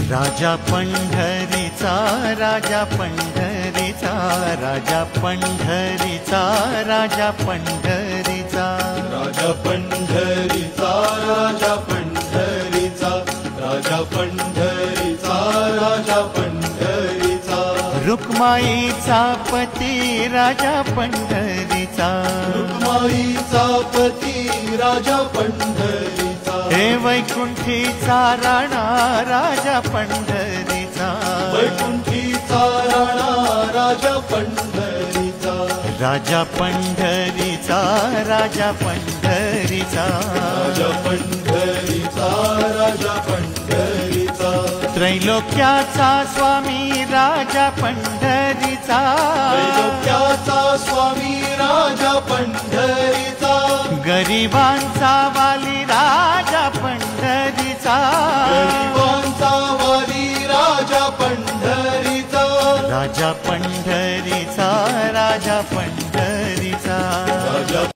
राजा पंढरीचा राजा पंढरीचा राजा पंढरीचा राजा पंढरीचा राजा पंढरीचा राजा पंढरीचा राजा पंढरीचा राजा पंढरीचा रुक्माईचा पती राजा पंढरीचा रुक्माईचा पती राजा पंढरीचा हे वैकुंठीचा राणा राजा पंढरीचा वैकुंठीचा राणा राजा पंढरीचा राजा पंढरीचा राजा पंढरीचा राजा पंढरीचा राजा पंढरीचा त्रैलोक्याचा स्वामी राजा पंढरीचा त्रैलोक्याचा स्वामी राजा पंढरीचा गरिबांचा वाली राजा पंढरीचा गरिबांचा वाली राजा पंढरीचा राजा पंढरीचा राजा पंढरीचा